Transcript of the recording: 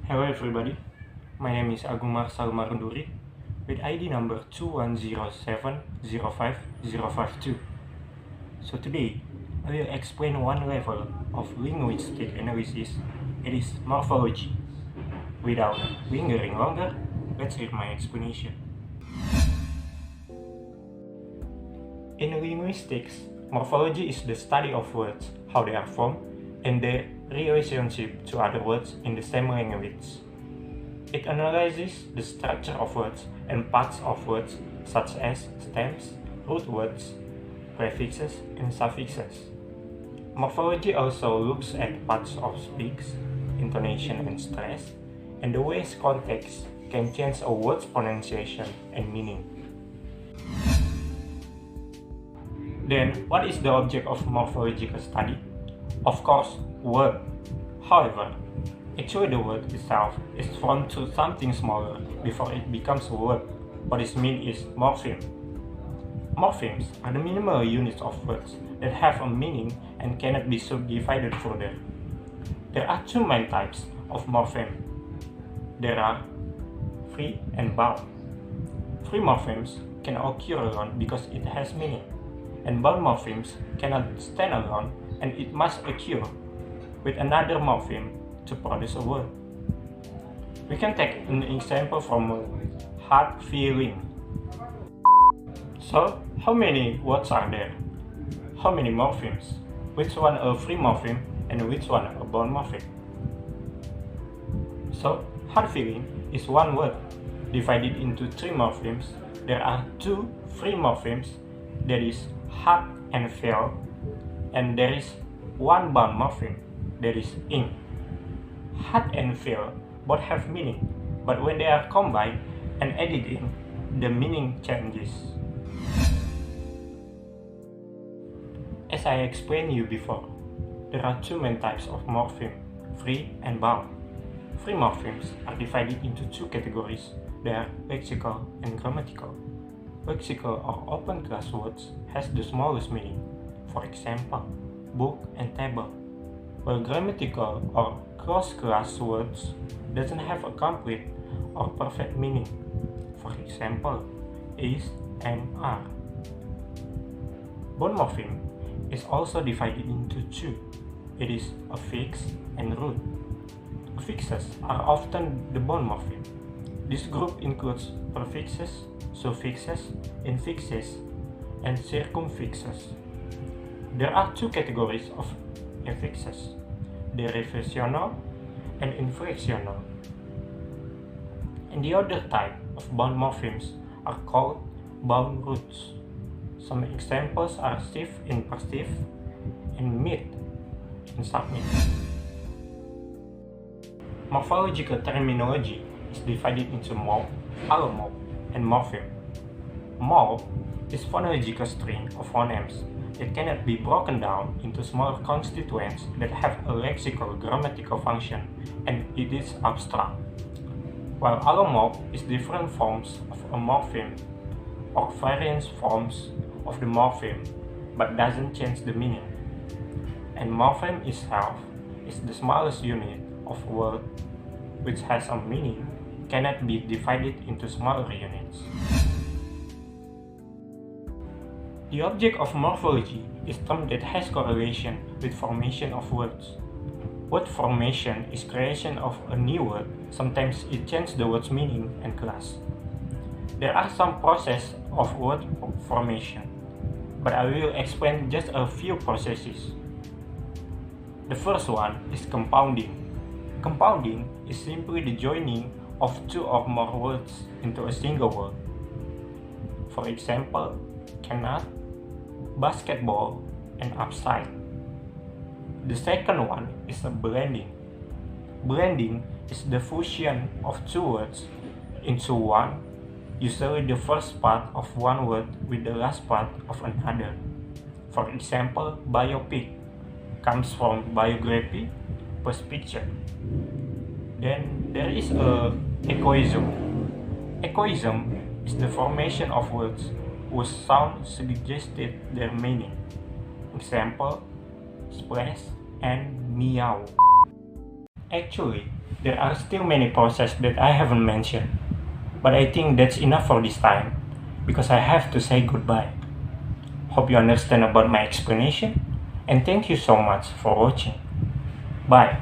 Hello everybody, my name is Agumar Salmarunduri with ID number 2107050052. So today, I will explain one level of linguistic analysis, it is morphology. Without lingering longer, let's read my explanation. In linguistics, morphology is the study of words, how they are formed, and their relationship to other words in the same language. It analyzes the structure of words and parts of words such as stems, root words, prefixes, and suffixes. Morphology also looks at parts of speech, intonation and stress, and the ways context can change a word's pronunciation and meaning. Then, what is the object of morphological study? Of course, word. However, actually the word itself is formed to something smaller before it becomes a word. What is meant is morpheme. Morphemes are the minimal units of words that have a meaning and cannot be subdivided further. There are two main types of morpheme. There are free and bound. Free morphemes can occur alone because it has meaning, and bound morphemes cannot stand alone and it must occur with another morpheme to produce a word. We can take an example from heart feeling. So, how many words are there? How many morphemes? Which one a free morpheme and which one a bound morpheme? So, heart feeling is one word divided into three morphemes. There are two free morphemes, that is heart and feel, and there is one bound morpheme, that is ink. Heart and feel both have meaning, but when they are combined and added in, the meaning changes. As I explained you before, there are two main types of morpheme, free and bound. Free morphemes are divided into two categories. They are lexical and grammatical. Lexical or open class words has the smallest meaning, for example, book and table, while grammatical or closed class words doesn't have a complete or perfect meaning, for example, is and are. Bound morpheme is also divided into two, it is affix and root. Affixes are often the bound morpheme. This group includes prefixes, suffixes, infixes, and circumfixes. There are two categories of affixes, derivational and inflectional. And the other type of bound morphemes are called bound roots. Some examples are stiff in perceive and meet in submit. Morphological terminology is divided into morph, allomorph, and morpheme. Morph is phonological string of phonemes that cannot be broken down into smaller constituents that have a lexical grammatical function, and it is abstract. While allomorph is different forms of a morpheme or variant forms of the morpheme but doesn't change the meaning. And morpheme itself is the smallest unit of a word which has a meaning, cannot be divided into smaller units. The object of morphology is term that has correlation with formation of words. Word formation is creation of a new word. Sometimes it changes the word's meaning and class. There are some processes of word formation, but I will explain just a few processes. The first one is compounding. Compounding is simply the joining of two or more words into a single word. For example, cannot, basketball, and upside. The second one is a blending. Blending is the fusion of two words into one, usually the first part of one word with the last part of another. For example, biopic comes from biography plus picture. Then there is a echoism. Echoism is the formation of words whose sound suggested their meaning. Example, splash and meow. Actually, There are still many processes that I haven't mentioned, but I think that's enough for this time because I have to say goodbye. Hope you understand about my explanation, and thank you so much for watching. Bye.